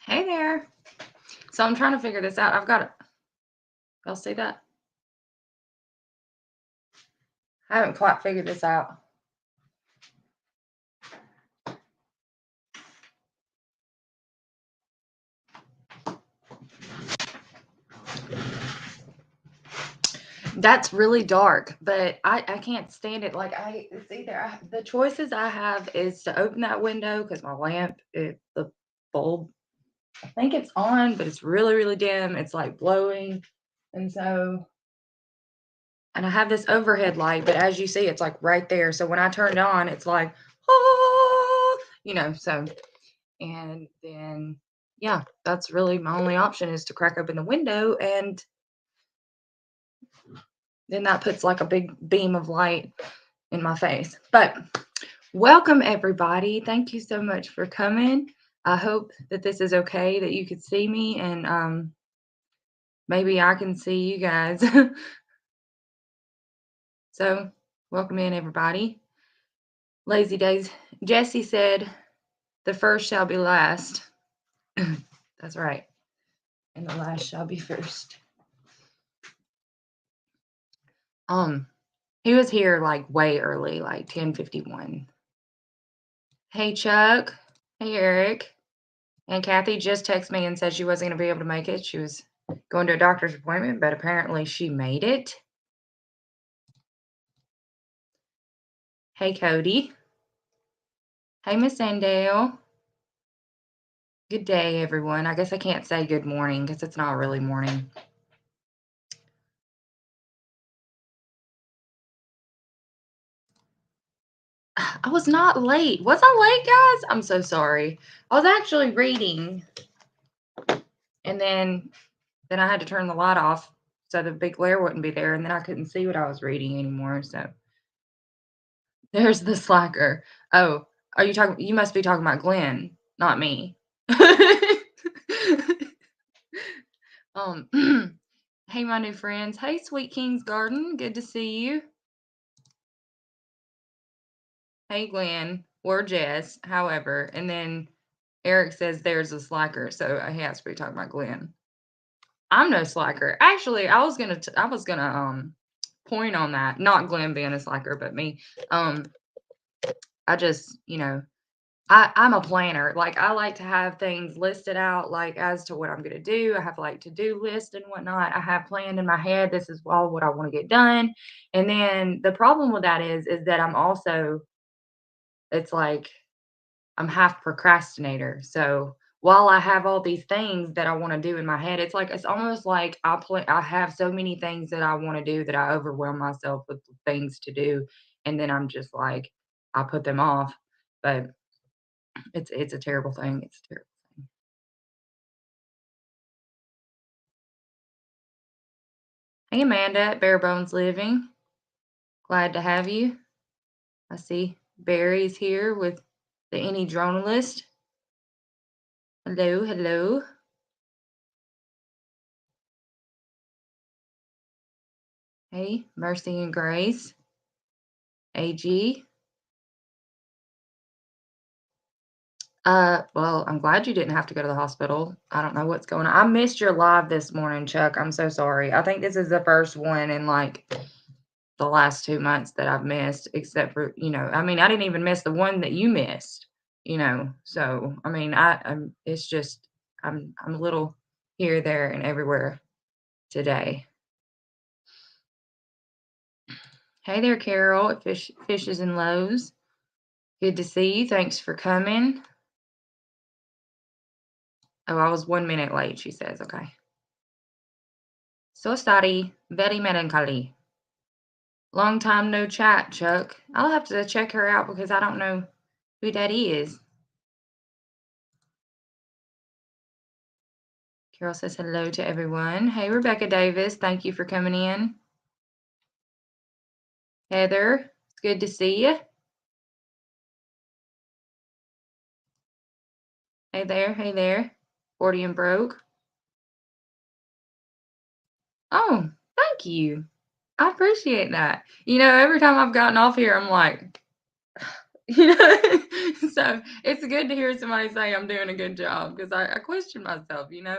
Hey there. So I'm trying to figure this out. I've got it. Y'all see that? I haven't quite figured this out. That's really dark, but I can't stand it. It's either the choices I have is to open that window because my lamp, the bulb, I think it's on, but it's really, really dim. It's like blowing. And so, and I have this overhead light, but as you see, it's like right there. So when I turn it on, it's like, so. And then, yeah, that's really my only option is to crack open the window. And then that puts like a big beam of light in my face. But welcome, everybody. Thank you so much for coming. I hope that this is okay, that you could see me and maybe I can see you guys. So, welcome in, everybody. Lazy days. Jesse said, the first shall be last. That's right. And the last shall be first. He was here like way early, like 10:51. Hey Chuck. Hey Eric. And Kathy just texted me and said she wasn't going to be able to make it. She was going to a doctor's appointment, but apparently she made it. Hey Cody. Hey Miss Sandale. Good day, everyone. I guess I can't say good morning because it's not really morning. I was not late. Was I late, guys? I'm so sorry. I was actually reading, and then I had to turn the light off so the big glare wouldn't be there, and then I couldn't see what I was reading anymore. So there's the slacker. Oh, are you talking? You must be talking about Glenn, not me. Hey, my new friends. Hey, Sweet King's Garden. Good to see you. Hey, Glenn or Jess, however. And then Eric says there's a slacker, so he has to be talking about Glenn. I'm no slacker. Actually, I was gonna point on that. Not Glenn being a slacker, but me. I just, I'm a planner. Like I like to have things listed out, like as to what I'm gonna do. I have like to-do list and whatnot. I have planned in my head. This is all what I want to get done. And then the problem with that is that I'm also, it's like I'm half procrastinator. So while I have all these things that I want to do in my head, it's almost like I have so many things that I want to do that I overwhelm myself with things to do, and then I'm just like I put them off. But it's a terrible thing. It's a terrible thing. Hey Amanda at Bare Bones Living. Glad to have you. I see Barry's here with the Any Dronalist. Hello, hello. Hey, Mercy and Grace. AG. Well, I'm glad you didn't have to go to the hospital. I don't know what's going on. I missed your live this morning, Chuck. I'm so sorry. I think this is the first one in like the last 2 months that I've missed, except for, I mean, I didn't even miss the one that you missed, So, I mean, it's just, I'm a little here, there, and everywhere today. Hey there, Carol at Fishes and Loaves. Good to see you. Thanks for coming. Oh, I was 1 minute late, she says. Okay. So sorry. Very melancholy. Long time no chat, Chuck. I'll have to check her out because I don't know who that is. Carol says hello to everyone. Hey, Rebecca Davis. Thank you for coming in. Heather, it's good to see you. Hey there. Hey there. 40 and broke. Oh, thank you. I appreciate that. Every time I've gotten off here, I'm like, You know? So, it's good to hear somebody say I'm doing a good job because I question myself, you know?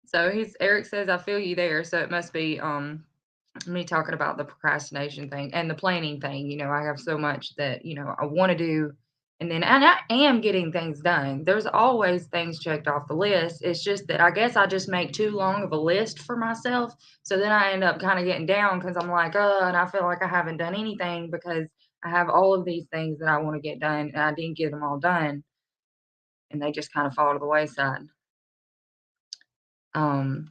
So, he's Eric says, "I feel you there," so it must be, me talking about the procrastination thing and the planning thing. I have so much that, I want to do. And I am getting things done. There's always things checked off the list. It's just that I guess I just make too long of a list for myself. So then I end up kind of getting down because I'm like, and I feel like I haven't done anything because I have all of these things that I want to get done and I didn't get them all done and they just kind of fall to the wayside. Um,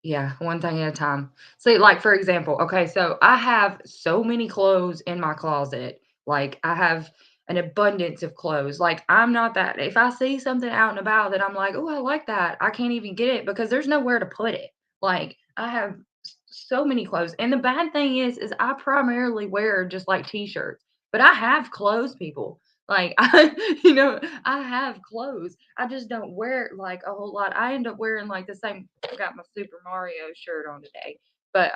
Yeah, one thing at a time. See, like, for example, okay, so I have so many clothes in my closet. Like, I have an abundance of clothes. Like, I'm not that if I see something out and about that I'm like, "Oh, I like that," I can't even get it because there's nowhere to put it. Like, I have so many clothes. And the bad thing is I primarily wear just like t-shirts, but I have clothes, people. Like, I have clothes. I just don't wear it like a whole lot. I end up wearing like the same. I got my Super Mario shirt on today, but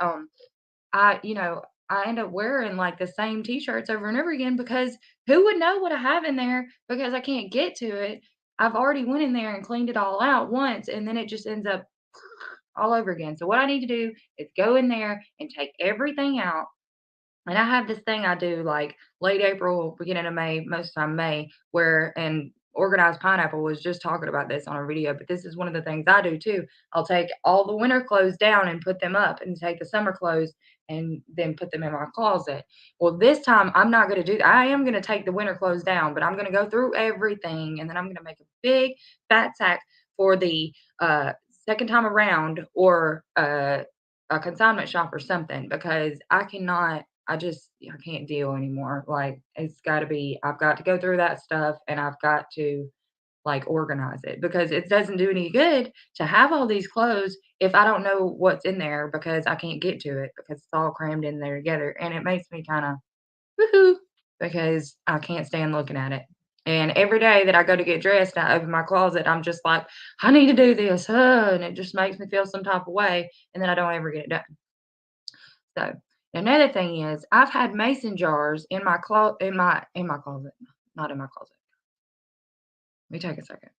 I you know I end up wearing like the same t-shirts over and over again because who would know what I have in there because I can't get to it. I've already went in there and cleaned it all out once, and then it just ends up all over again. So what I need to do is go in there and take everything out, and I have this thing I do like late April, beginning of May, most of the time May, where and Organized Pineapple was just talking about this on a video, but this is one of the things I do too. I'll take all the winter clothes down and put them up and take the summer clothes and then put them in my closet. Well, this time I'm not going to do that. I am going to take the winter clothes down, but I'm going to go through everything and then I'm going to make a big fat sack for the second time around or a consignment shop or something because I can't deal anymore. Like, it's gotta be I've got to go through that stuff and I've got to, like, organize it because it doesn't do any good to have all these clothes if I don't know what's in there because I can't get to it because it's all crammed in there together, and it makes me kinda woohoo because I can't stand looking at it. And every day that I go to get dressed and I open my closet, I'm just like, "I need to do this," and it just makes me feel some type of way, and then I don't ever get it done. So, another thing is I've had mason jars in my closet, not in my closet. Let me take a second.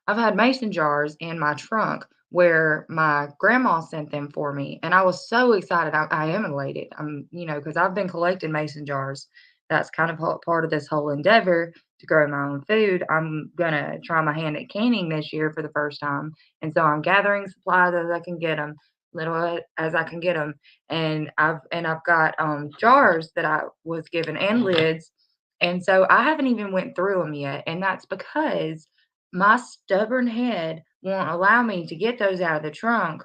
I've had mason jars in my trunk where my grandma sent them for me, and I was so excited. I am elated. Because I've been collecting mason jars. That's kind of part of this whole endeavor to grow my own food. I'm gonna try my hand at canning this year for the first time, and so I'm gathering supplies as I can get them, little as I can get them, and I've got jars that I was given and lids, and so I haven't even went through them yet, and that's because my stubborn head won't allow me to get those out of the trunk.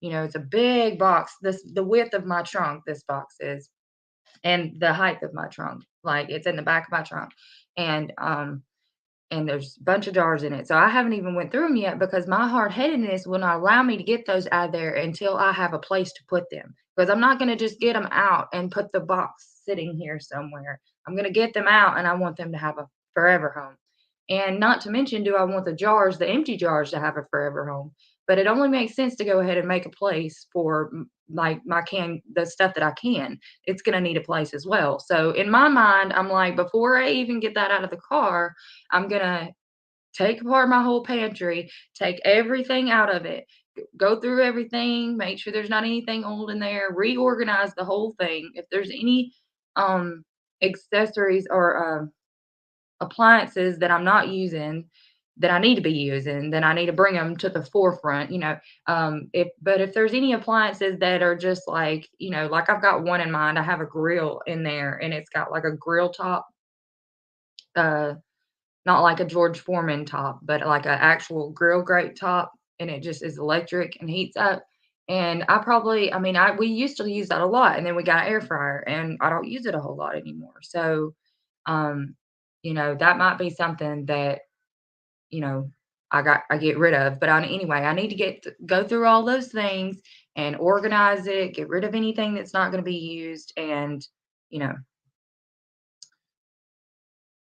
It's a big box. The width of my trunk, this box is, and the height of my trunk. Like, it's in the back of my trunk. And and there's a bunch of jars in it. So I haven't even went through them yet because my hard-headedness will not allow me to get those out of there until I have a place to put them. Because I'm not going to just get them out and put the box sitting here somewhere. I'm going to get them out and I want them to have a forever home. And not to mention, do I want the empty jars to have a forever home? But it only makes sense to go ahead and make a place for like the stuff that I can. It's going to need a place as well. So in my mind, I'm like, before I even get that out of the car, I'm gonna take apart my whole pantry, take everything out of it, go through everything, make sure there's not anything old in there, reorganize the whole thing. If there's any um accessories or appliances that I'm not using that I need to be using, then I need to bring them to the forefront. If there's any appliances that are just like I've got one in mind, I have a grill in there and it's got like a grill top, uh not like a George Foreman top, but like an actual grill grate top, and it just is electric and heats up. And we used to use that a lot, and then we got an air fryer, and I don't use it a whole lot anymore. So, um, that might be something that you know I get rid of. But anyway, I need to go through all those things and organize it, get rid of anything that's not going to be used, you know,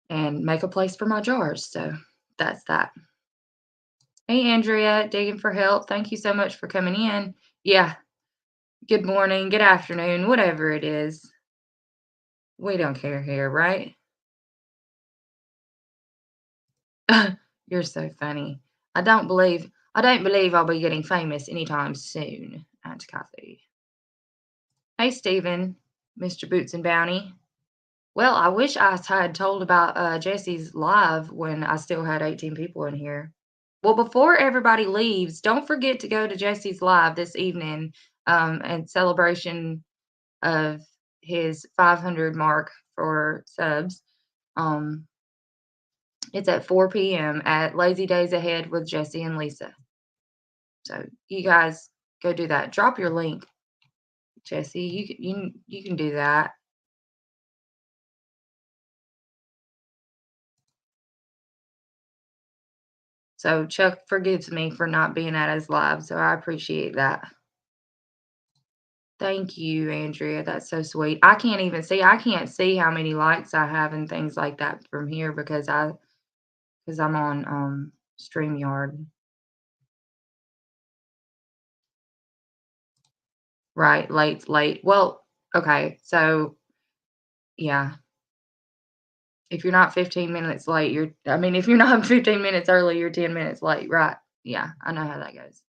and make a place for my jars. So that's that. Hey, Andrea, digging for help. Thank you so much for coming in. Yeah, good morning, good afternoon, whatever it is. We don't care here, right? You're so funny. I don't believe I'll be getting famous anytime soon, Aunt Kathy. Hey, Stephen, Mr. Boots and Bounty. Well, I wish I had told about Jesse's live when I still had 18 people in here. Well, before everybody leaves, don't forget to go to Jesse's live this evening in celebration of his 500 mark for subs. Um, it's at 4 p.m. at Lazy Days Ahead with Jesse and Lisa. So you guys go do that. Drop your link, Jesse. You can do that. So Chuck forgives me for not being at his live, so I appreciate that. Thank you, Andrea. That's so sweet. I can't see how many likes I have and things like that from here because I'm on StreamYard. Right, late. Well, okay. So yeah, if you're not 15 minutes late, if you're not 15 minutes early, you're 10 minutes late, right? Yeah, I know how that goes.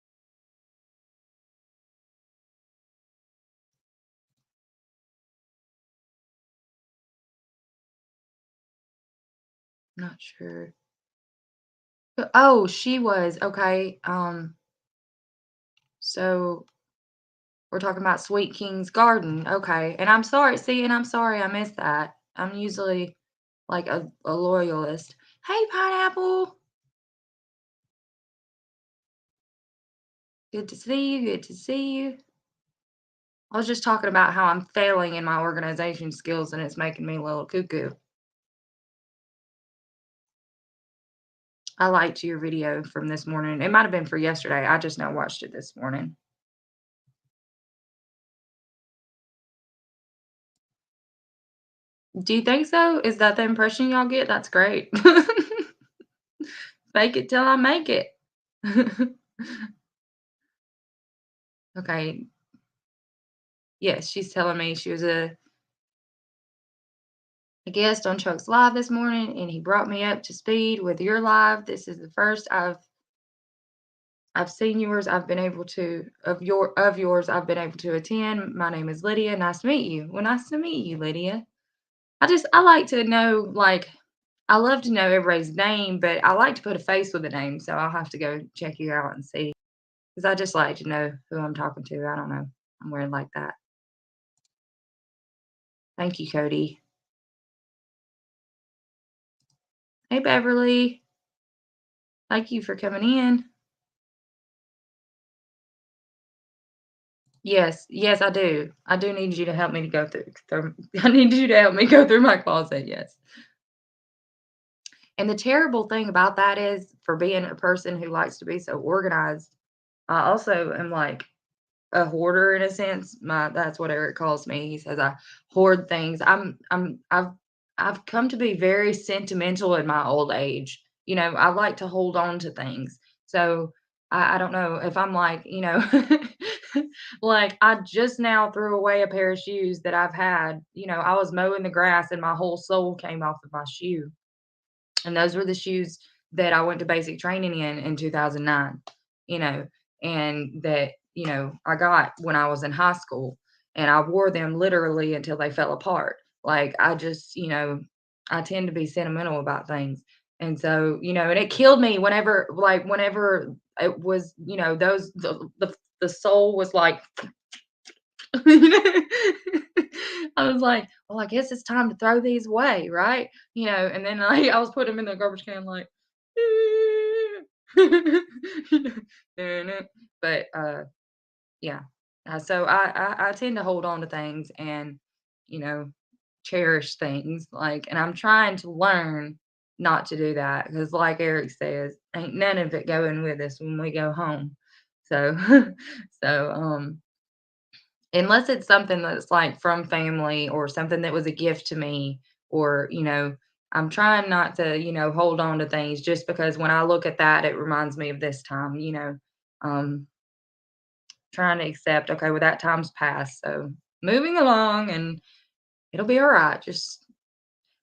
Not sure. Oh, she was okay. So we're talking about Sweet King's Garden. Okay. And I'm sorry I missed that. I'm usually like a loyalist. Hey, Pineapple. Good to see you. Good to see you. I was just talking about how I'm failing in my organization skills and it's making me a little cuckoo. I liked your video from this morning. It might have been for yesterday. I just now watched it this morning. Do you think so? Is that the impression y'all get? That's great. Fake it till I make it. Okay. Yes, she's telling me she was a guest on Chuck's live this morning, and he brought me up to speed with your live. This is the first I've seen yours. I've been able to of yours. I've been able to attend. My name is Lydia. Nice to meet you. Well, nice to meet you, Lydia. I like to know I love to know everybody's name, but I like to put a face with a name. So I'll have to go check you out and see because I just like to know who I'm talking to. I don't know. I'm weird like that. Thank you, Cody. Hey, Beverly. Thank you for coming in. Yes, yes, I do. I do need you to help me to go through I need you to help me go through my closet, yes. And the terrible thing about that is for being a person who likes to be so organized, I also am like a hoarder in a sense. That's what Eric calls me. He says I hoard things. I've come to be very sentimental in my old age. I like to hold on to things. So I don't know if I'm like, like I just now threw away a pair of shoes that I've had. I was mowing the grass and my whole soul came off of my shoe. And those were the shoes that I went to basic training in 2009, you know, and that, I got when I was in high school and I wore them literally until they fell apart. Like I just, I tend to be sentimental about things. And so, and it killed me whenever it was, those the soul was like you know? I was like, "Well, I guess it's time to throw these away, right?" And then, I was putting them in the garbage can like, but, yeah. So I tend to hold on to things and, you know, cherish things, and I'm trying to learn not to do that because, like Eric says, ain't none of it going with us when we go home. So so, unless it's something that's, from family or something that was a gift to me or, I'm trying not to, hold on to things just because when I look at that, it reminds me of this time, um, trying to accept, okay, well, that time's passed, so moving along and It'll be alright, just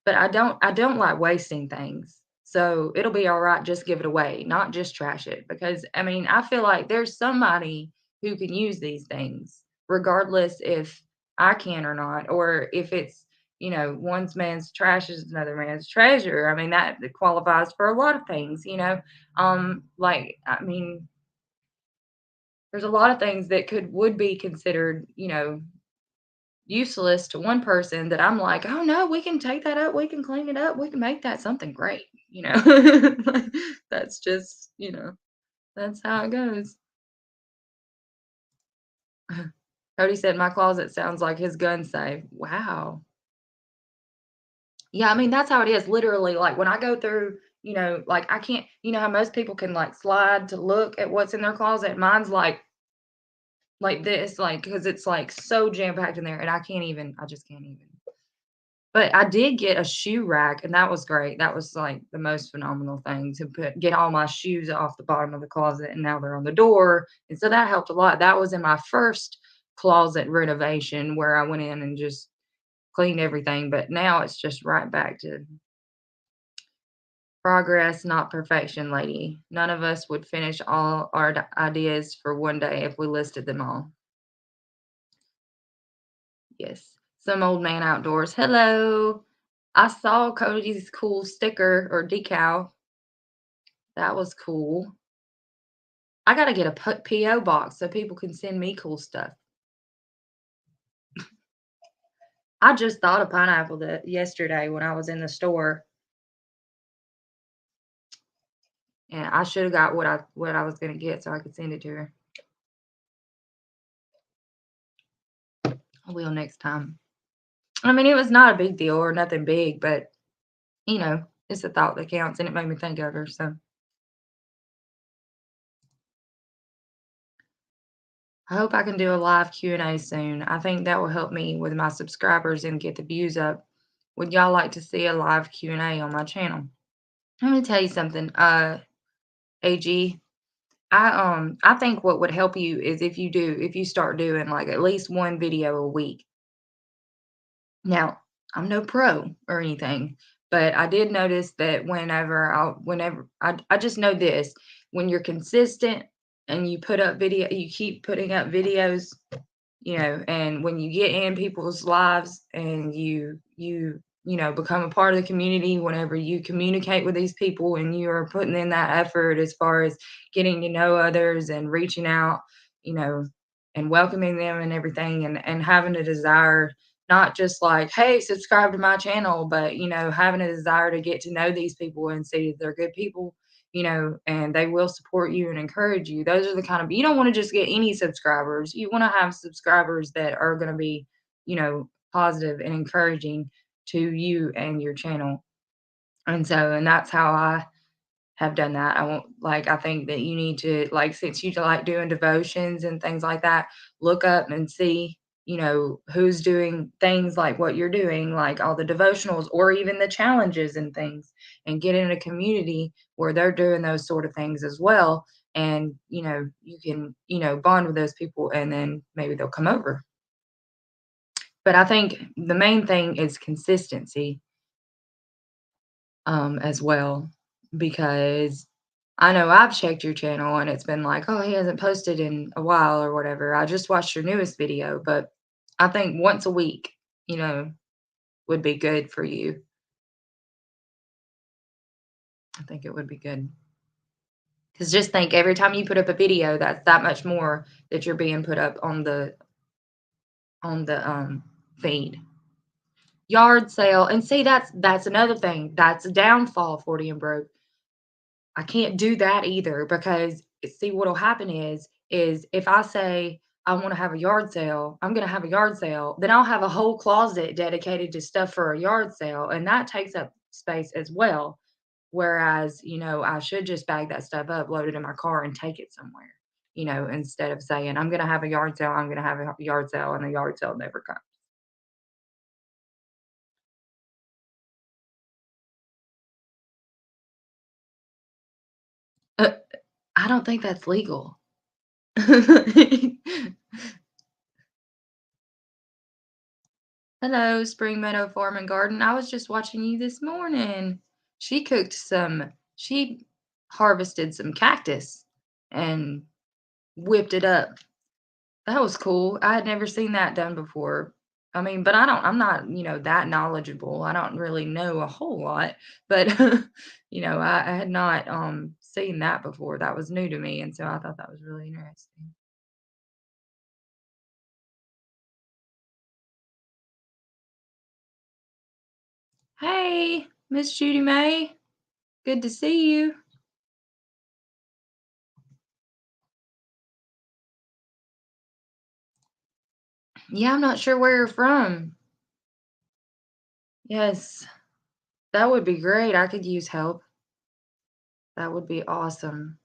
but I don't like wasting things. So, it'll be alright, just give it away, not just trash it, because, I mean, I feel like there's somebody who can use these things, regardless if I can or not, or if it's, one man's trash is another man's treasure. I mean, that qualifies for a lot of things, you know? Like, I mean, there's a lot of things that would be considered, useless to one person that I'm like, "Oh, no, we can take that up, we can clean it up, we can make that something great," you know? Like, that's just, that's how it goes. Cody said, "My closet sounds like his gun safe." Wow. Yeah, I mean, that's how it is, literally, like, when I go through, like, I can't how most people can, like, slide to look at what's in their closet? Mine's like this, like, because it's, like, so jam-packed in there, and I just can't even. But I did get a shoe rack, and that was great. That was, like, the most phenomenal thing to get all my shoes off the bottom of the closet, and now they're on the door, and so that helped a lot. That was in my first closet renovation where I went in and just cleaned everything, but now it's just right back to progress, not perfection, lady. None of us would finish all our ideas for one day if we listed them all. Yes. Some old man outdoors. Hello. I saw Cody's cool sticker or decal. That was cool. I gotta get a PO box so people can send me cool stuff. I just thought of pineapple yesterday when I was in the store, and I should have got what I was gonna get so I could send it to her. I will next time. I mean, it was not a big deal or nothing big, but it's a thought that counts, and it made me think of her. So I hope I can do a live Q&A soon. I think that will help me with my subscribers and get the views up. Would y'all like to see a live Q&A on my channel? Let me tell you something, AG. I think what would help you is if you start doing like at least one video a week. Now, I'm no pro or anything, but I did notice that whenever I just know this, when you're consistent and you keep putting up videos, and when you get in people's lives and you become a part of the community, whenever you communicate with these people and you are putting in that effort as far as getting to know others and reaching out, you know and welcoming them and everything, and having a desire, not just like, hey, subscribe to my channel, but having a desire to get to know these people and see that they're good people, and they will support you and encourage you. Those are the kind of, you don't want to just get any subscribers. You want to have subscribers that are going to be, positive and encouraging to you and your channel. And that's how I have done that. I won't like, I think that you need to, like, since you like doing devotions and things like that, look up and see, who's doing things like what you're doing, like all the devotionals or even the challenges and things, and get in a community where they're doing those sort of things as well. And, you can, bond with those people and then maybe they'll come over. But I think the main thing is consistency, as well, because I know I've checked your channel and it's been like, "Oh, he hasn't posted in a while," or whatever. I just watched your newest video, but I think once a week, would be good for you. I think it would be good. Because just think every time you put up a video, that's that much more that you're being put up on the feed. Yard sale, and see, that's another thing. That's a downfall, 40 and broke. I can't do that either because see what'll happen is if I say I want to have a yard sale, I'm going to have a yard sale, then I'll have a whole closet dedicated to stuff for a yard sale, and that takes up space as well. Whereas, I should just bag that stuff up, load it in my car and take it somewhere, instead of saying I'm going to have a yard sale, I'm going to have a yard sale and the yard sale never comes. Uh, I don't think that's legal. Hello, Spring Meadow Farm and Garden. I was just watching you this morning. She harvested some cactus and whipped it up. That was cool. I had never seen that done before. I mean, but I'm not, that knowledgeable. I don't really know a whole lot, but I had not seen that before. That was new to me, and so I thought that was really interesting. Hey, Miss Judy May. Good to see you. Yeah, I'm not sure where you're from. Yes, that would be great. I could use help. That would be awesome.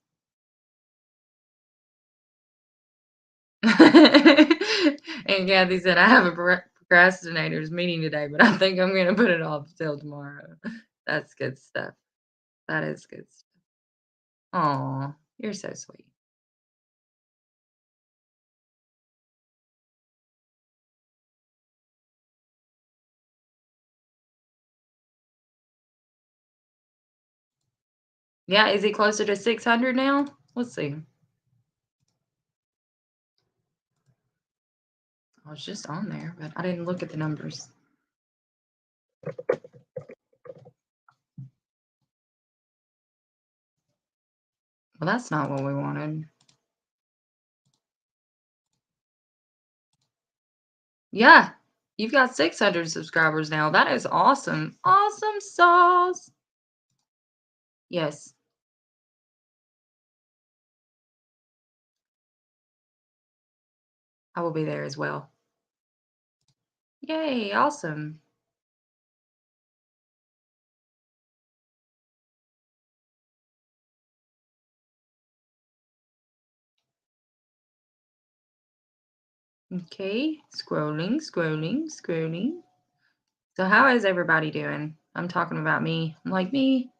And Kathy said, I have a procrastinators meeting today, but I think I'm going to put it off till tomorrow. That's good stuff. That is good stuff. Aw, you're so sweet. Yeah, is he closer to 600 now? Let's see. I was just on there, but I didn't look at the numbers. Well, that's not what we wanted. Yeah, you've got 600 subscribers now. That is awesome. Awesome sauce. Yes, I will be there as well. Yay, awesome. Okay, scrolling, scrolling, scrolling. So how is everybody doing? I'm talking about me. I'm like me.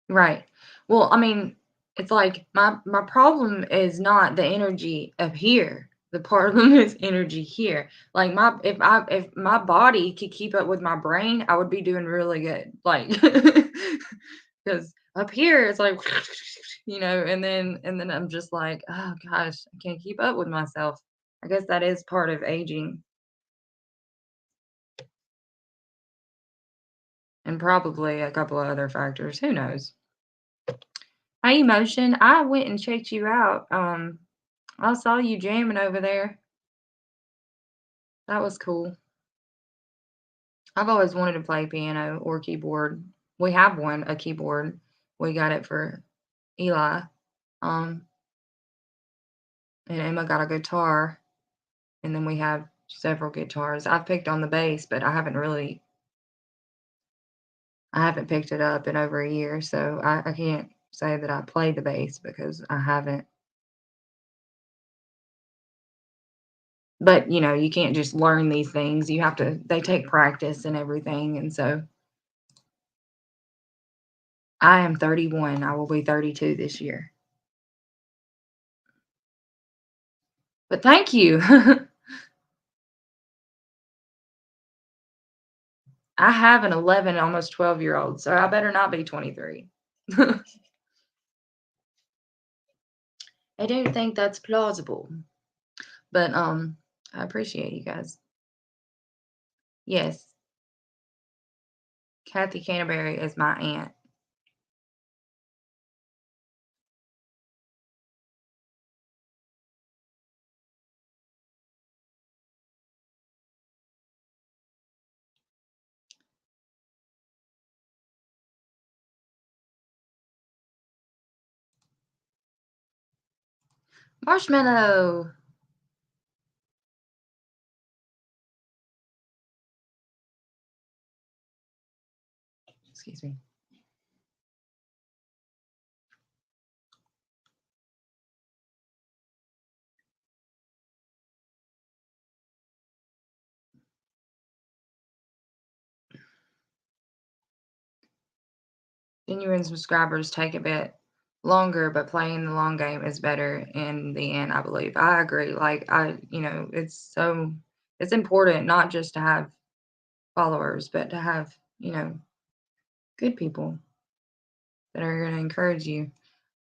Right. Well, I mean, it's like my problem is not the energy up here. The problem is energy here. Like if my body could keep up with my brain, I would be doing really good. Like because up here it's like and then I'm just like, oh gosh, I can't keep up with myself. I guess that is part of aging and probably a couple of other factors. Who knows? Hi, Emotion. I went and checked you out. I saw you jamming over there. That was cool. I've always wanted to play piano or keyboard. We have one, a keyboard. We got it for Eli. Um, and Emma got a guitar, and then we have several guitars. I've picked on the bass, but I haven't picked it up in over a year, so I can't say that I play the bass because I haven't. But you can't just learn these things. They take practice and everything. And so I am 31. I will be 32 this year. But thank you. I have an 11, almost 12-year-old, so I better not be 23. I don't think that's plausible. But I appreciate you guys. Yes, Kathy Canterbury is my aunt. Marshmallow. Excuse me. genuine subscribers take a bit longer, but playing the long game is better in the end, I believe. I agree. Like it's important not just to have followers, but to have, good people that are going to encourage you.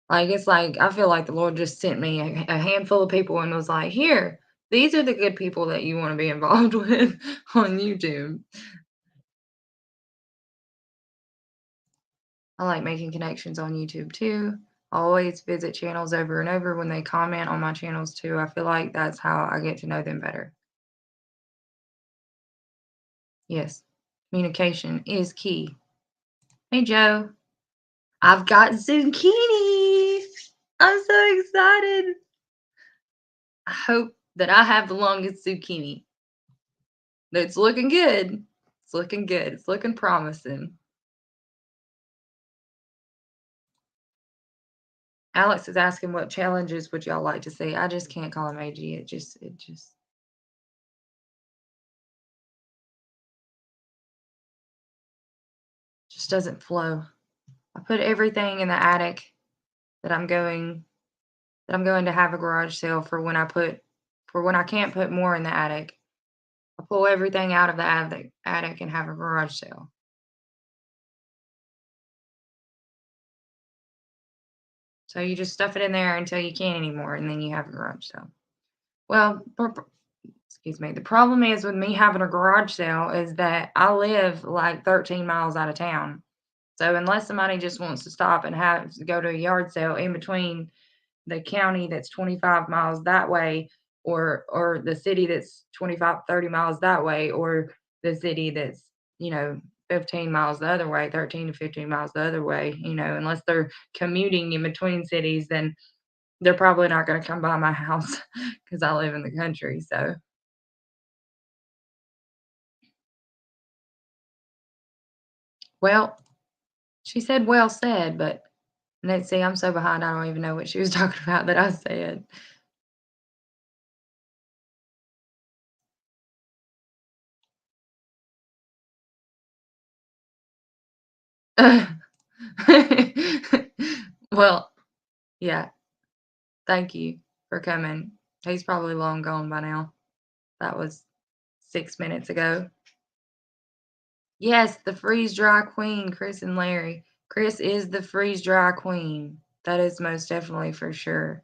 Like it's like I feel like the Lord just sent me a handful of people and was like, "Here, these are the good people that you want to be involved with on YouTube." I like making connections on YouTube too. I always visit channels over and over when they comment on my channels too. I feel like that's how I get to know them better. Yes, communication is key. Hey, Joe. I've got zucchini. I'm so excited. I hope that I have the longest zucchini. It's looking good. It's looking good. It's looking promising. Alex is asking what challenges would y'all like to see. I just can't call him AG. It just doesn't flow. I put everything in the attic that I'm going to have a garage sale for when I can't put more in the attic. I pull everything out of the attic and have a garage sale. So you just stuff it in there until you can't anymore, and then you have a garage sale. Well, excuse me. The problem is with me having a garage sale is that I live like 13 miles out of town. So unless somebody just wants to stop and go to a yard sale in between the county that's 25 miles that way, or the city that's 25, 30 miles that way, or the city that's, 15 miles the other way, 13 to 15 miles the other way, unless they're commuting in between cities, then they're probably not going to come by my house because I live in the country. So, well, she said, well said, but let's see, I'm so behind, I don't even know what she was talking about that I said. Well, yeah, thank you for coming. He's probably long gone by now. That was 6 minutes ago. Yes, the freeze dry queen, Chris and Larry. Chris is the freeze dry queen. That is most definitely for sure.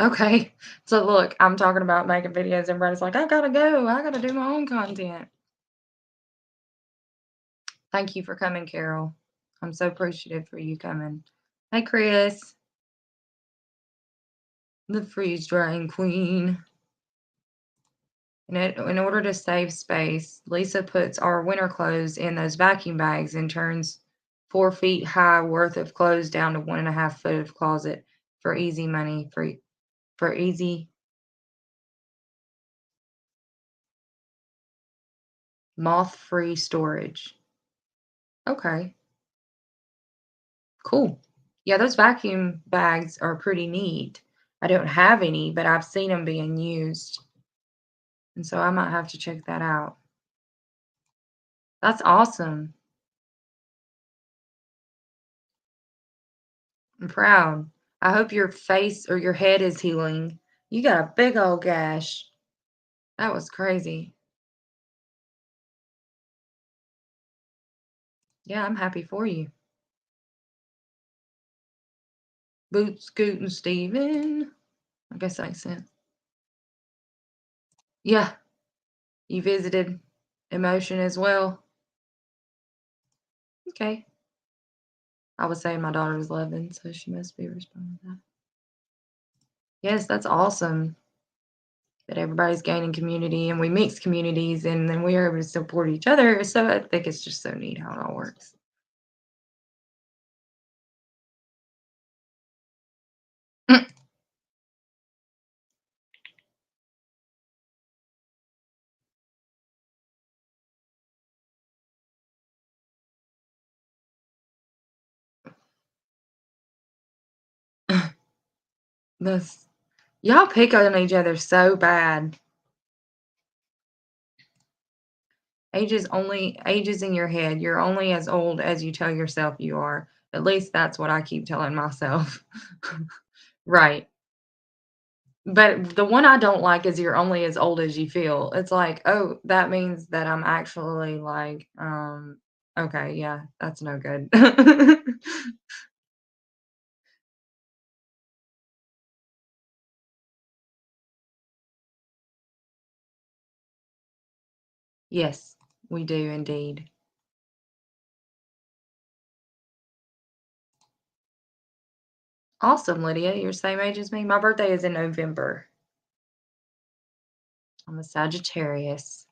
Okay. So look, I'm talking about making videos. Everybody's like, I gotta go. I gotta do my own content. Thank you for coming, Carol. I'm so appreciative for you coming. Hey, Chris, the freeze drying queen. In order to save space, Lisa puts our winter clothes in those vacuum bags and turns 4 feet high worth of clothes down to 1.5 foot of closet for easy money, for easy moth-free storage. Okay, cool. Yeah, those vacuum bags are pretty neat. I don't have any, but I've seen them being used, and so I might have to check that out. That's awesome. I'm proud. I hope your face or your head is healing. You got a big old gash. That was crazy. Yeah, I'm happy for you. Boot scooting Steven. I guess that makes sense. Yeah, you visited emotion as well. Okay. I was saying my daughter was 11, so she must be responding to that. Yes, that's awesome that everybody's gaining community and we mix communities and then we are able to support each other. So I think it's just so neat how it all works. This y'all pick on each other so bad. Age is in your head. You're only as old as you tell yourself you are. At least that's what I keep telling myself. Right. But the one I don't like is you're only as old as you feel. It's like, "Oh, that means that I'm actually like, okay, yeah, that's no good." Yes, we do indeed. Awesome, Lydia. You're same age as me. My birthday is in November. I'm a Sagittarius.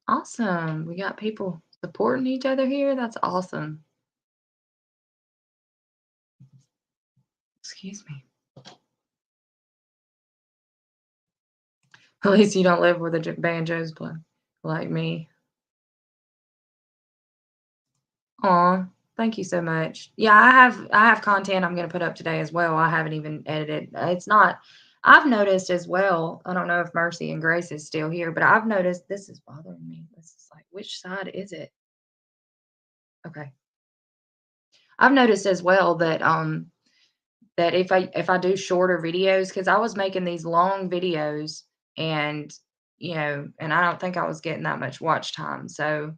Awesome. We got people supporting each other here. That's awesome. Excuse me. At least you don't live where the banjos play like me. Aw, thank you so much. Yeah, I have content I'm gonna put up today as well. I haven't even edited. It's not I've noticed as well, I don't know if Mercy and Grace is still here, but I've noticed this is bothering me. This is like, which side is it? Okay. I've noticed as well that that if I do shorter videos, because I was making these long videos and and I don't think I was getting that much watch time. So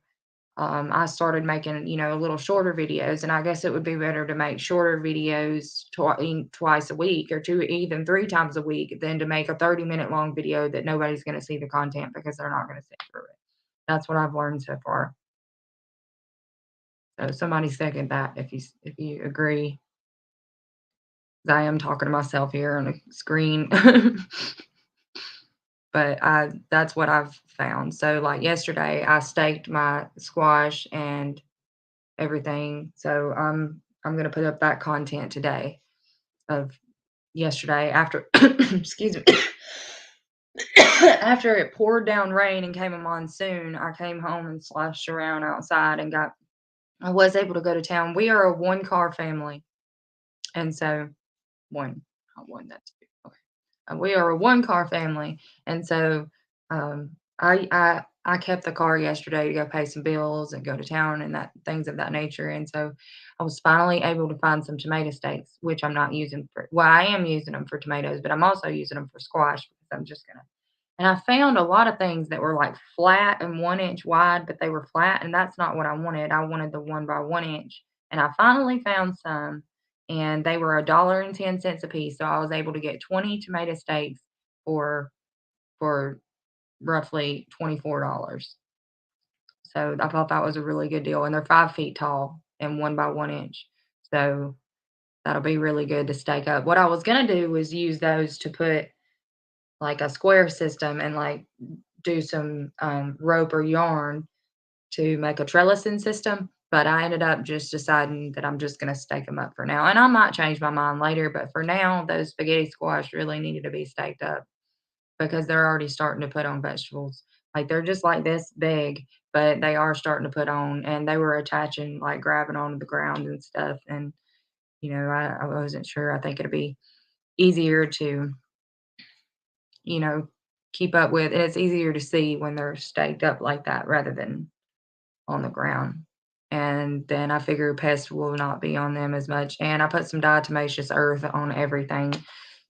I started making, a little shorter videos, and I guess it would be better to make shorter videos twice a week or two, even three times a week, than to make a 30-minute long video that nobody's going to see the content because they're not going to sit through it. That's what I've learned so far. So somebody second that if you agree. 'Cause I am talking to myself here on a screen. But that's what I've found. So like yesterday, I staked my squash and everything. So I'm gonna put up that content today of yesterday after excuse me. After it poured down rain and came a monsoon, I came home and slashed around outside and I was able to go to town. We are a one-car family, and so 1, not 1, that's 2. Okay. We are a one-car family, and so, I kept the car yesterday to go pay some bills and go to town and that things of that nature, and so I was finally able to find some tomato steaks, which I'm not using for well, I am using them for tomatoes, but I'm also using them for squash because I'm just gonna and I found a lot of things that were, like, flat and 1 inch wide, but they were flat, and that's not what I wanted. I wanted the 1 by 1 inch, and I finally found some, and they were $1.10 a piece, so I was able to get 20 tomato steaks for for roughly $24. So, I thought that was a really good deal, and they're 5 feet tall and 1 by 1 inch. So, that'll be really good to stake up. What I was gonna do was use those to put, like, a square system and, like, do some, rope or yarn to make a trellising system, but I ended up just deciding that I'm just gonna stake them up for now, and I might change my mind later, but for now, those spaghetti squash really needed to be staked up because they're already starting to put on vegetables. Like, they're just like this big, but they are starting to put on, and they were attaching, like, grabbing onto the ground and stuff, and, I wasn't sure. I think it'd be easier to, you know, keep up with, and it's easier to see when they're staked up like that rather than on the ground. And then I figure pests will not be on them as much. And I put some diatomaceous earth on everything.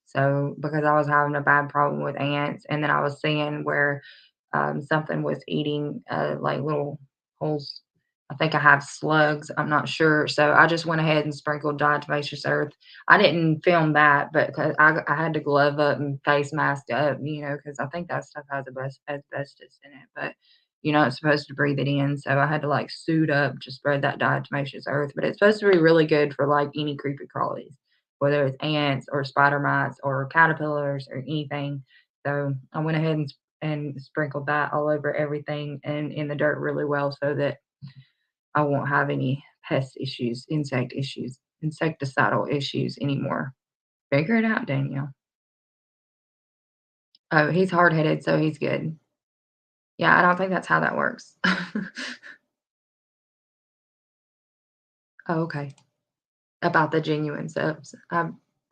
So because I was having a bad problem with ants, and then I was seeing where something was eating like little holes. I think I have slugs. I'm not sure. So I just went ahead and sprinkled diatomaceous earth. I didn't film that, but 'cause I had to glove up and face mask up, because I think that stuff has asbestos in it. But you're not supposed to breathe it in. So I had to like suit up to spread that diatomaceous earth. But it's supposed to be really good for like any creepy crawlies, whether it's ants or spider mites or caterpillars or anything. So I went ahead and sprinkled that all over everything and in the dirt really well so that I won't have any pest issues, insect issues, insecticidal issues anymore. Figure it out, Danielle. Oh, he's hard headed, so he's good. Yeah, I don't think that's how that works. Oh, okay. About the genuine subs.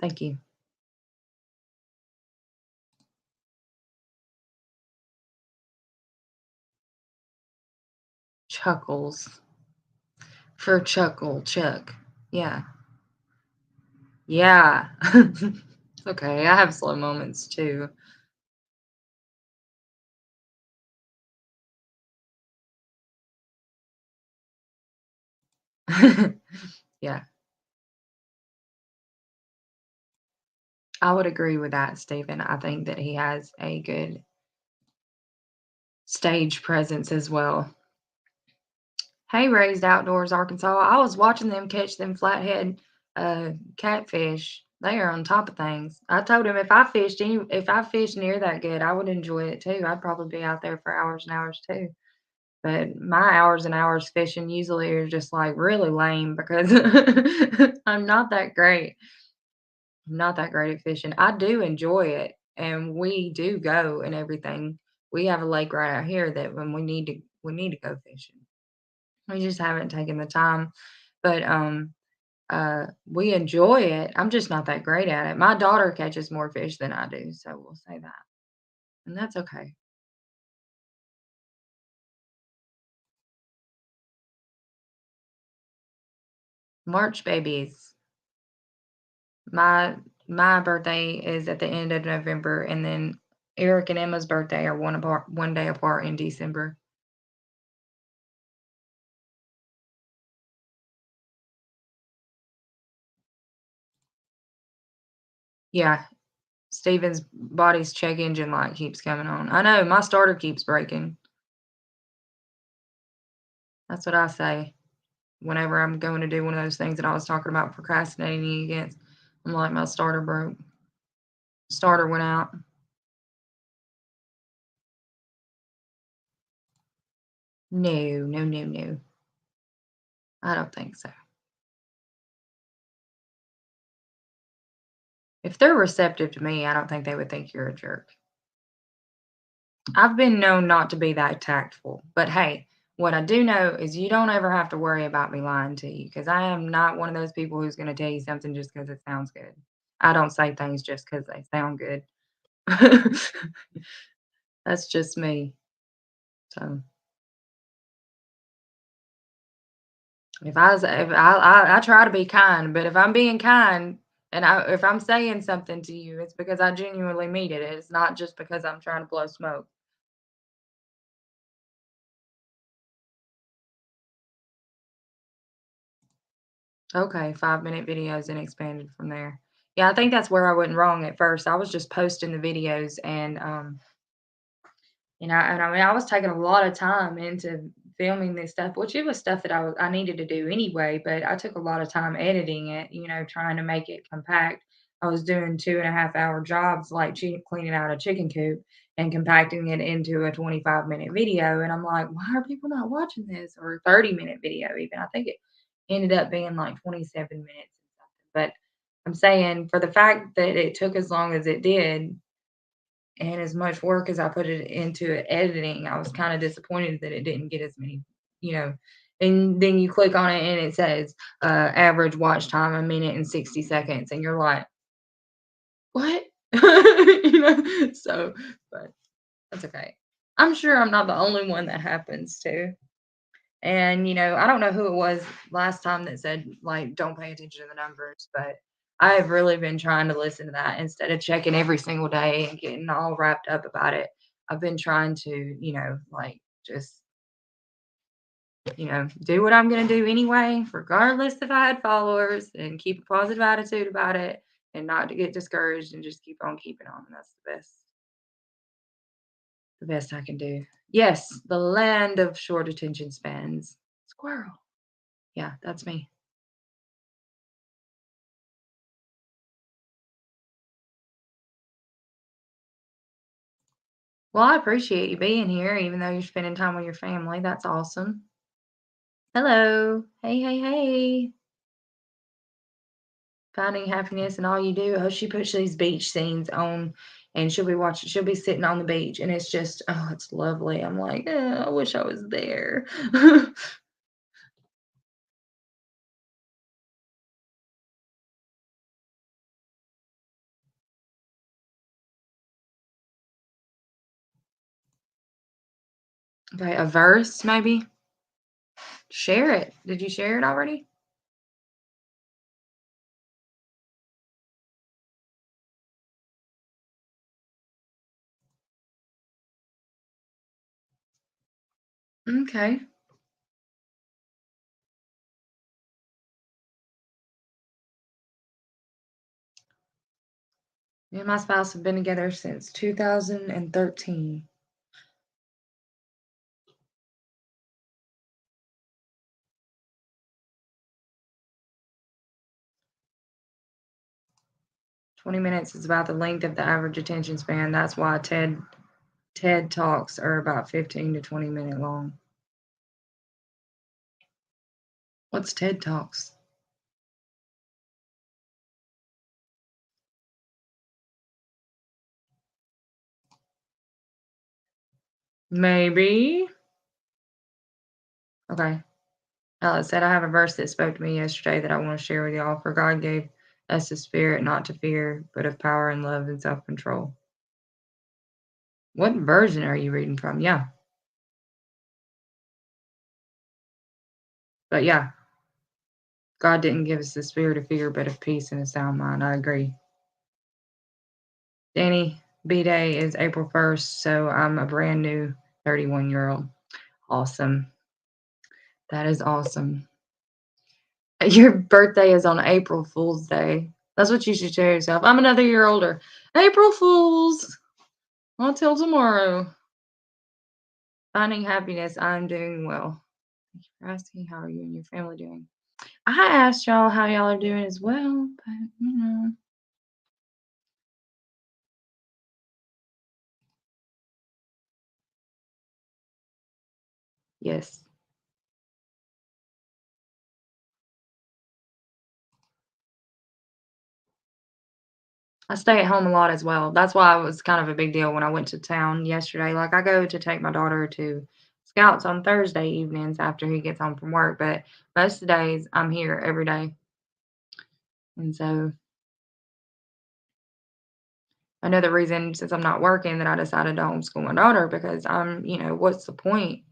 Thank you. Chuckles for Chuckle Chuck. Yeah. Yeah. It's okay. I have slow moments too. Yeah. I would agree with that, Stephen. I think that he has a good stage presence as well. Hey, Raised Outdoors Arkansas. I was watching them catch them flathead catfish. They are on top of things. I told him if I fished near that good, I would enjoy it too. I'd probably be out there for hours and hours too. But my hours and hours fishing usually are just like really lame because I'm not that great. I'm not that great at fishing. I do enjoy it, and we do go and everything. We have a lake right out here that when we need to go fishing. We just haven't taken the time, but, we enjoy it. I'm just not that great at it. My daughter catches more fish than I do, so we'll say that, and that's okay. March babies. My my birthday is at the end of November, and then Eric and Emma's birthday are one day apart in December. Yeah, Steven's body's check engine light keeps coming on. I know, my starter keeps breaking. That's what I say whenever I'm going to do one of those things that I was talking about procrastinating against. I'm like, "My starter broke." Starter went out. No, no, no, no. I don't think so. If they're receptive to me, I don't think they would think you're a jerk. I've been known not to be that tactful, but hey, what I do know is you don't ever have to worry about me lying to you because I am not one of those people who's going to tell you something just because it sounds good. I don't say things just because they sound good. That's just me. So if I try to be kind, but if I'm being kind and if I'm saying something to you, it's because I genuinely mean it. It's not just because I'm trying to blow smoke. Okay, 5-minute videos and expanded from there. Yeah, I think that's where I went wrong at first. I was just posting the videos and I mean, I was taking a lot of time into filming this stuff, which it was stuff that I needed to do anyway, but I took a lot of time editing it, trying to make it compact. I was doing 2.5-hour jobs like cleaning out a chicken coop and compacting it into a 25-minute video. And I'm like, why are people not watching this? Or a 30-minute video, even. I think it ended up being like 27 minutes or something. But I'm saying for the fact that it took as long as it did, and as much work as I put it into editing, I was kinda disappointed that it didn't get as many, you know and then you click on it and it says, average watch time, 1 minute and 60 seconds, and you're like, "What?" So, but that's okay. I'm sure I'm not the only one that happens to. And, I don't know who it was last time that said, like, "Don't pay attention to the numbers," but I have really been trying to listen to that instead of checking every single day and getting all wrapped up about it. I've been trying to, like, just, do what I'm gonna do anyway, regardless if I had followers, and keep a positive attitude about it and not to get discouraged and just keep on keeping on. That's the best I can do. Yes, the land of short attention spans. Squirrel. Yeah, that's me. Well, I appreciate you being here, even though you're spending time with your family. That's awesome. Hello. Hey, hey, hey. Finding happiness in all you do. Oh, she puts these beach scenes on and she'll be sitting on the beach and it's just, oh, it's lovely. I'm like, I wish I was there. Okay, a verse maybe? Share it. Did you share it already? Okay. Me and my spouse have been together since 2013. 20 minutes is about the length of the average attention span. That's why TED Talks are about 15 to 20-minute long. What's TED Talks? Maybe. Okay. Alex said, I have a verse that spoke to me yesterday that I want to share with y'all. For God gave us a spirit not to fear, but of power and love and self control. What version are you reading from? Yeah. But yeah, God didn't give us the spirit of fear, but of peace and a sound mind. I agree. Danny, B Day is April 1st, so I'm a brand new 31-year-old. Awesome. That is awesome. Your birthday is on April Fool's Day. That's what you should tell yourself. I'm another year older. April Fools. Until tomorrow. Finding happiness. I'm doing well. Thank you for asking. How are you and your family doing? I asked y'all how y'all are doing as well, but yes. I stay at home a lot as well. That's why it was kind of a big deal when I went to town yesterday. Like, I go to take my daughter to Scouts on Thursday evenings after he gets home from work, but most of the days I'm here every day. And so another reason, since I'm not working, that I decided to homeschool my daughter because what's the point?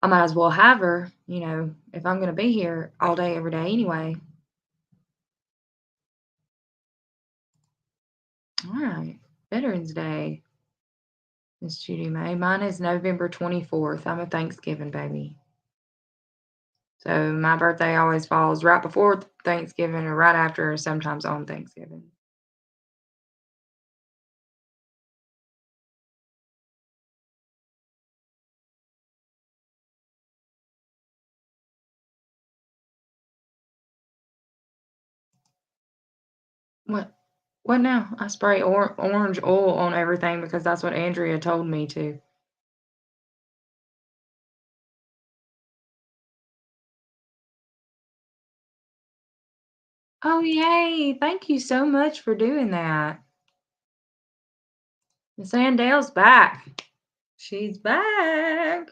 I might as well have her, if I'm going to be here all day, every day anyway. All right. Veterans Day, Miss Judy May. Mine is November 24th. I'm a Thanksgiving baby. So my birthday always falls right before Thanksgiving or right after, or sometimes on Thanksgiving. What? What now? I spray orange oil on everything because that's what Andrea told me to. Oh, yay. Thank you so much for doing that. Miss Andel's back. She's back.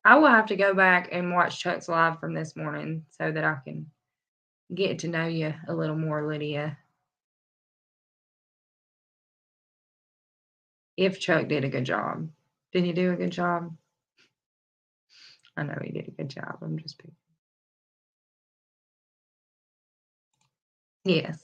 I will have to go back and watch Chuck's live from this morning so that I can get to know you a little more, Lydia. If Chuck did a good job. Did he do a good job? I know he did a good job. I'm just picking. Yes.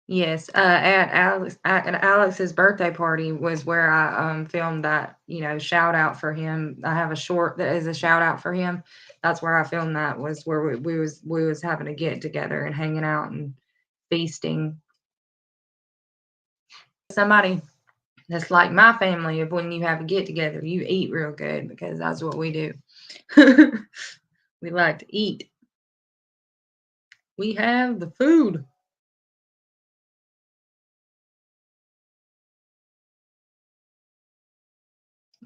Yes, at Alex's birthday party was where I, filmed that, shout out for him. I have a short that is a shout out for him. That's where I filmed that, was where we was having a get together and hanging out and feasting. Somebody that's like my family of when you have a get together, you eat real good because that's what we do. We like to eat. We have the food.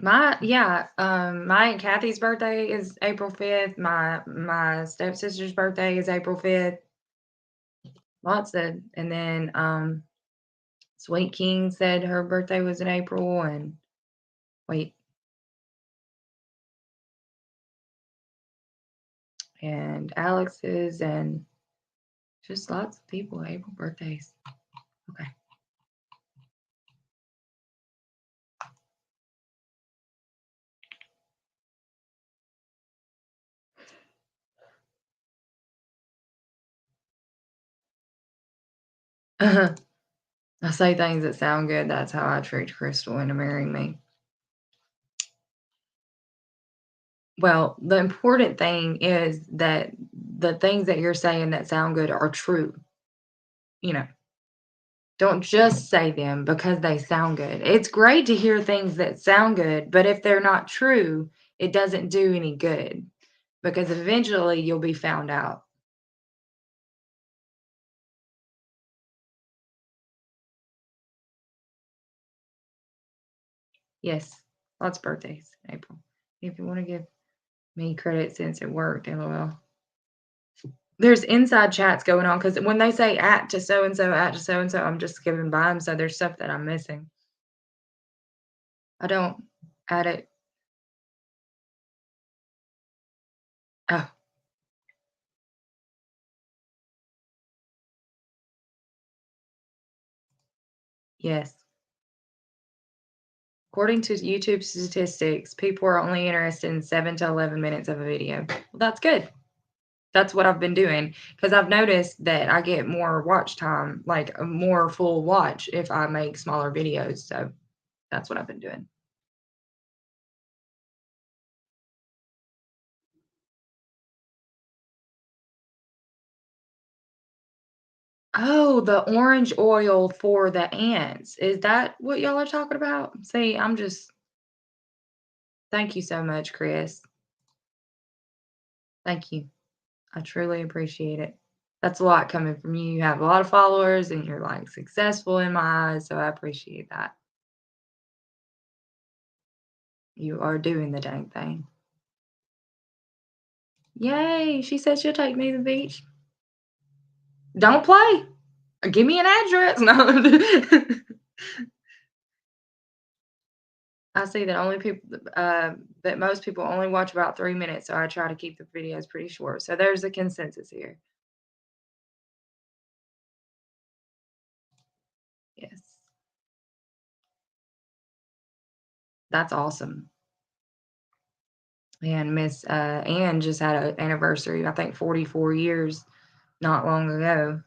My Aunt Kathy's birthday is April 5th. My stepsister's birthday is April 5th. Lots of, and then Sweet King said her birthday was in April, and wait, and Alex's, and just lots of people. April birthdays. Okay. I say things that sound good. That's how I tricked Crystal into marrying me. Well, the important thing is that the things that you're saying that sound good are true. You know, don't just say them because they sound good. It's great to hear things that sound good, but if they're not true, it doesn't do any good because eventually you'll be found out. Yes, lots of birthdays in April. If you want to give me credit since it worked, LOL. There's inside chats going on because when they say at to so and so, at to so and so, I'm just skipping by them. So there's stuff that I'm missing. I don't add it. Oh, yes. According to YouTube statistics, people are only interested in 7 to 11 minutes of a video. Well, that's good. That's what I've been doing because I've noticed that I get more watch time, like a more full watch if I make smaller videos. So that's what I've been doing. Oh, the orange oil for the ants. Is that what y'all are talking about? See, I'm just thank you so much, Chris. Thank you. I truly appreciate it. That's a lot coming from you. You have a lot of followers and you're like successful in my eyes, so I appreciate that. You are doing the dang thing. Yay! She said she'll take me to the beach. Don't play. Give me an address. No. I see that only people that most people only watch about 3 minutes, so I try to keep the videos pretty short. So there's a consensus here. Yes. That's awesome. And Miss Ann just had an anniversary, I think 44 years not long ago.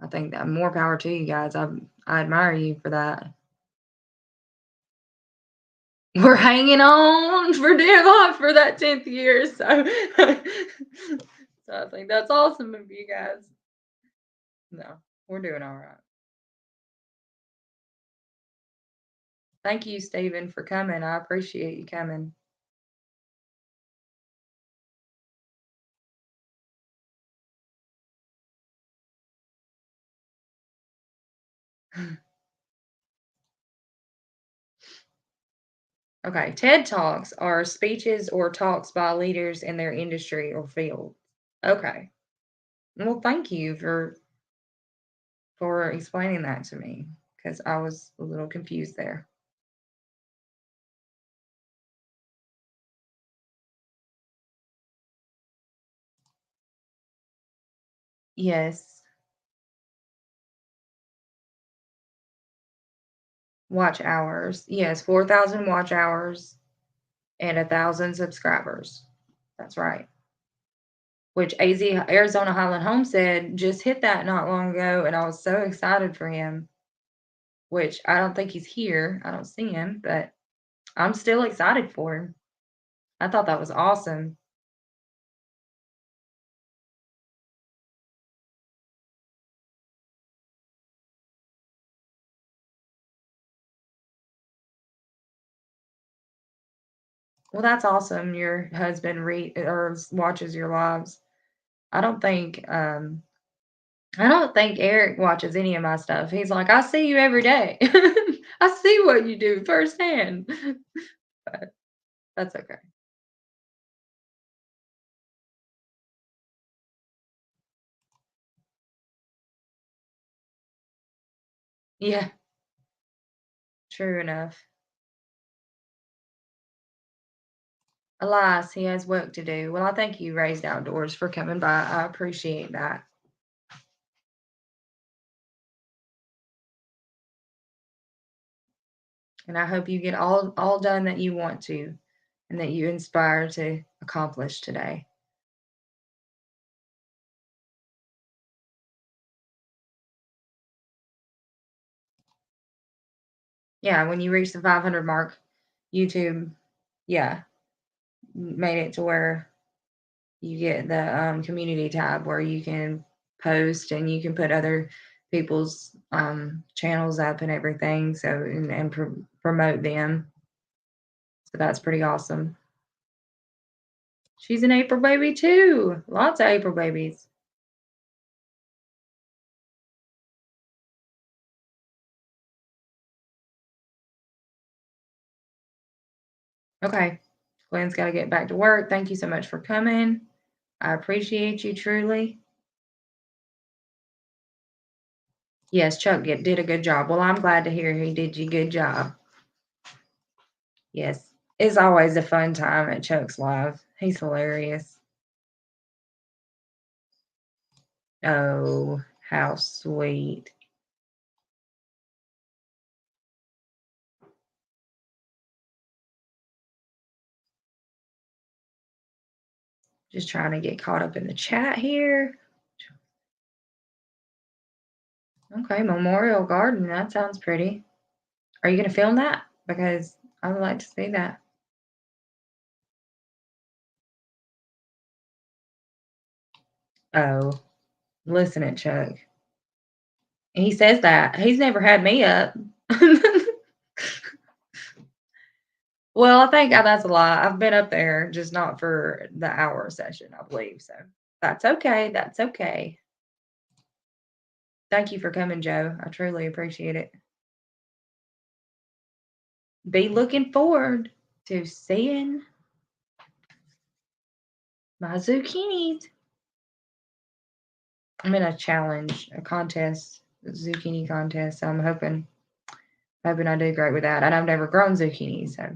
I think that more power to you guys. I admire you for that. We're hanging on for dear life for that 10th year. So, so I think that's awesome of you guys. No, we're doing all right. Thank you, Stephen, for coming. I appreciate you coming. Okay, TED Talks are speeches or talks by leaders in their industry or field. Okay. Well, thank you for explaining that to me because I was a little confused there. Yes. Watch hours. Yes, 4,000 watch hours and 1,000 subscribers. That's right. Which AZ Arizona Highland Homestead just hit that not long ago, and I was so excited for him. Which I don't think he's here. I don't see him, but I'm still excited for him. I thought that was awesome. Well, that's awesome. Your husband watches your lives. I don't think I don't think Eric watches any of my stuff. He's like, I see you every day. I see what you do firsthand. But that's okay. Yeah, true enough. Alas, he has work to do. Well, I thank you, Raised Outdoors, for coming by. I appreciate that. And I hope you get all done that you want to and that you inspire to accomplish today. Yeah, when you reach the 500 mark, YouTube, yeah, made it to where you get the community tab where you can post and you can put other people's channels up and everything. So, and promote them. So that's pretty awesome. She's an April baby too. Lots of April babies. Okay. Glenn's got to get back to work. Thank you so much for coming. I appreciate you truly. Yes, Chuck did a good job. Well, I'm glad to hear he did you a good job. Yes. It's always a fun time at Chuck's Live. He's hilarious. Oh, how sweet. Just trying to get caught up in the chat here. Okay, Memorial Garden. That sounds pretty. Are you going to film that? Because I would like to see that. Oh, listen at Chuck. He says that. He's never had me up. Well, I think that's a lie. I've been up there, just not for the hour session, I believe. So that's okay. That's okay. Thank you for coming, Joe. I truly appreciate it. Be looking forward to seeing my zucchinis. I'm in a challenge, a contest, a zucchini contest. So I'm hoping I do great with that. And I've never grown zucchini, so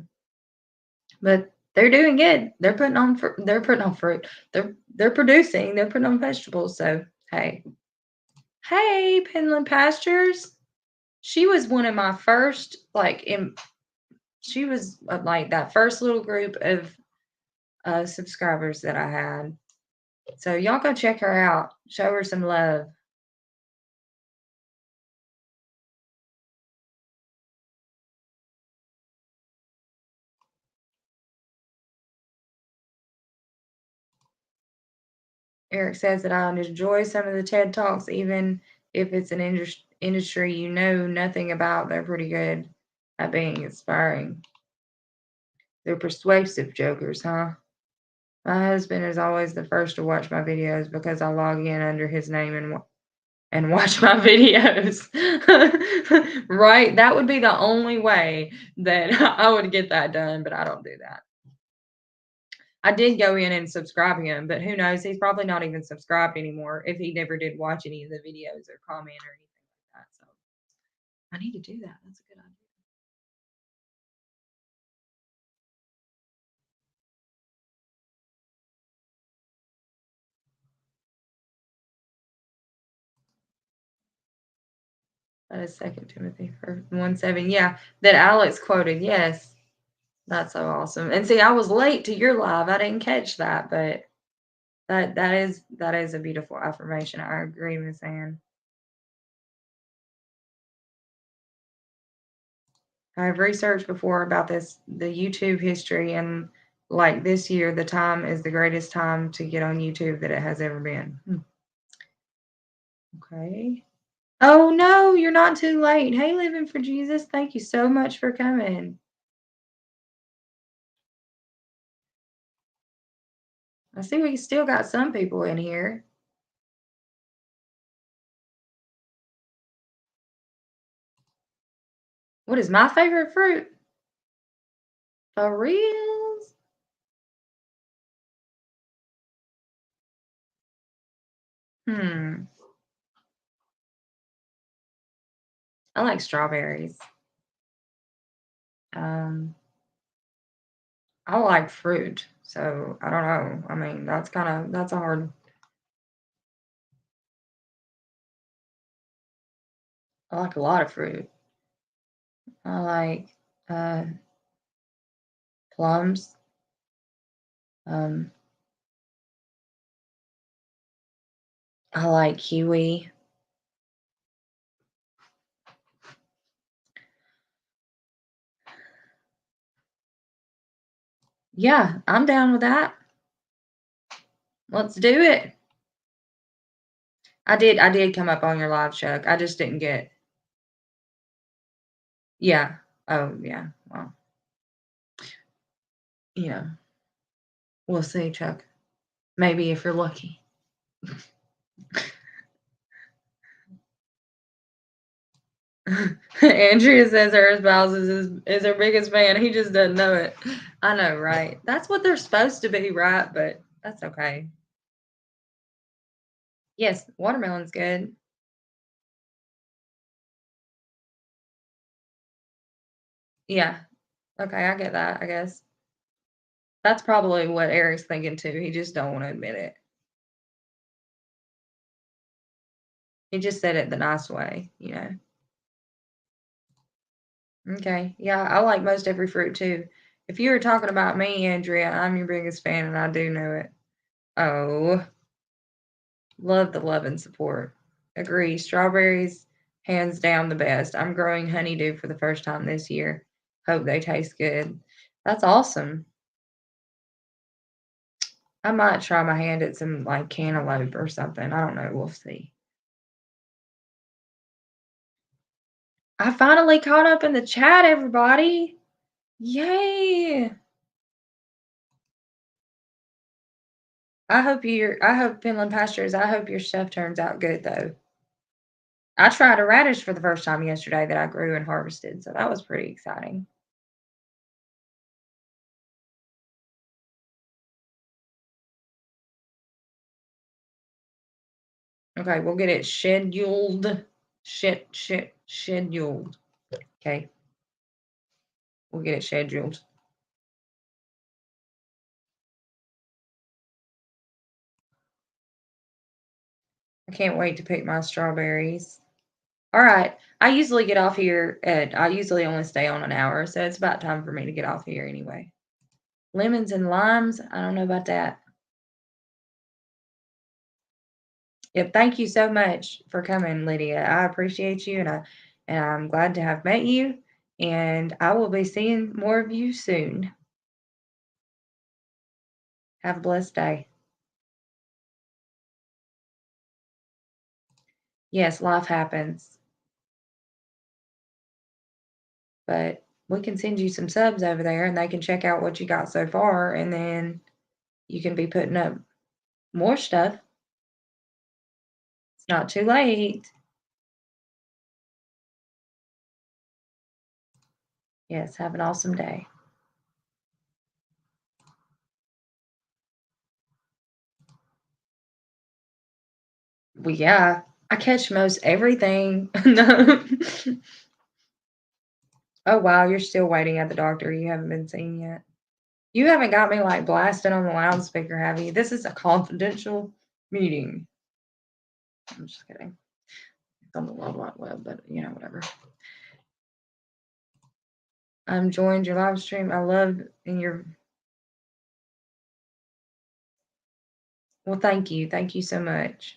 but they're doing good. They're putting on fruit. They're producing. They're putting on vegetables. So hey, hey, Penland Pastures. She was one of my first she was like that first little group of subscribers that I had. So y'all go check her out. Show her some love. Eric says that I enjoy some of the TED Talks, even if it's an industry you know nothing about. They're pretty good at being inspiring. They're persuasive jokers, huh? My husband is always the first to watch my videos because I log in under his name and watch my videos. Right? That would be the only way that I would get that done, but I don't do that. I did go in and subscribe him, but who knows? He's probably not even subscribed anymore if he never did watch any of the videos or comment or anything like that. So I need to do that. That's a good idea. That is Second Timothy 1:7. Yeah, that Alex quoted. Yes, that's so awesome. And see, I was late to your live. I didn't catch that, but that is a beautiful affirmation. I agree, Miss Anne. I've researched before about the YouTube history, and like this year, the time is the greatest time to get on YouTube that it has ever been. Okay. Oh no, you're not too late. Hey, Living for Jesus, thank you so much for coming. I see we still got some people in here. What is my favorite fruit? For reals? Hmm. I like strawberries. Um, I like fruit, so I don't know. I mean, that's a hard. I like a lot of fruit. I like uh, plums. Um, I like kiwi. Yeah, I'm down with that. Let's do it. I did come up on your live, Chuck. I just didn't get. Yeah. Oh, yeah. Well, yeah. We'll see, Chuck. Maybe if you're lucky. Andrea says her spouse is her biggest fan. He just doesn't know it. I know, right? That's what they're supposed to be, right? But that's okay. Yes, watermelon's good. Yeah. Okay, I get that, I guess. That's probably what Eric's thinking too. He just don't want to admit it. He just said it the nice way, you know. Okay. Yeah, I like most every fruit too. If you were talking about me, Andrea, I'm your biggest fan and I do know it. Oh, love the love and support. Agree. Strawberries, hands down the best. I'm growing honeydew for the first time this year. Hope they taste good. That's awesome. I might try my hand at some like cantaloupe or something. I don't know. We'll see. I finally caught up in the chat, everybody. Yay. I hope Finland Pastures, I hope your stuff turns out good though. I tried a radish for the first time yesterday that I grew and harvested, so that was pretty exciting. Okay, we'll get it scheduled. Scheduled. Okay. We'll get it scheduled. I can't wait to pick my strawberries. All right. I usually get off here I usually only stay on an hour, so it's about time for me to get off here anyway. Lemons and limes, I don't know about that. Yep, thank you so much for coming, Lydia. I appreciate you and I'm glad to have met you. And I will be seeing more of you soon. Have a blessed day. Yes, life happens. But we can send you some subs over there and they can check out what you got so far and then you can be putting up more stuff. It's not too late. Yes, have an awesome day. Well, yeah, I catch most everything. No. Oh, wow, you're still waiting at the doctor. You haven't been seen yet. You haven't got me like blasted on the loudspeaker, have you? This is a confidential meeting. I'm just kidding. It's on the World Wide Web, but you know, whatever. I'm joined your live stream. I love and your well, thank you. Thank you so much.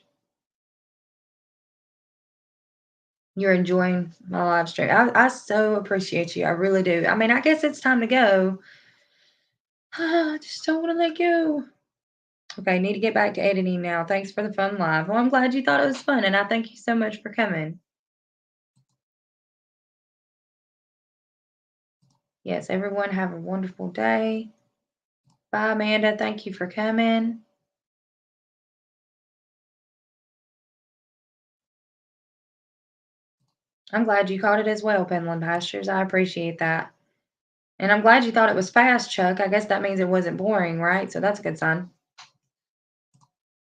You're enjoying my live stream. I so appreciate you. I really do. I mean, I guess it's time to go. I just don't want to let go. Okay, need to get back to editing now. Thanks for the fun live. Well, I'm glad you thought it was fun, and I thank you so much for coming. Yes, everyone have a wonderful day. Bye, Amanda. Thank you for coming. I'm glad you caught it as well, Penland Pastures. I appreciate that. And I'm glad you thought it was fast, Chuck. I guess that means it wasn't boring, right? So that's a good sign.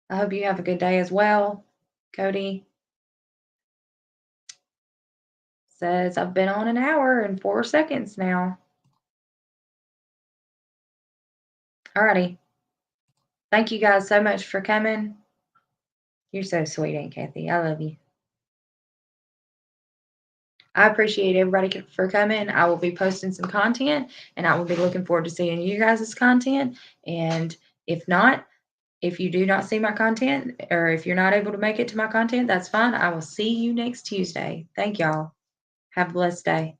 I hope you have a good day as well. Cody says, I've been on an hour and 4 seconds now. Alrighty. Thank you guys so much for coming. You're so sweet, Aunt Kathy. I love you. I appreciate everybody for coming. I will be posting some content and I will be looking forward to seeing you guys' content. And if not, if you do not see my content or if you're not able to make it to my content, that's fine. I will see you next Tuesday. Thank y'all. Have a blessed day.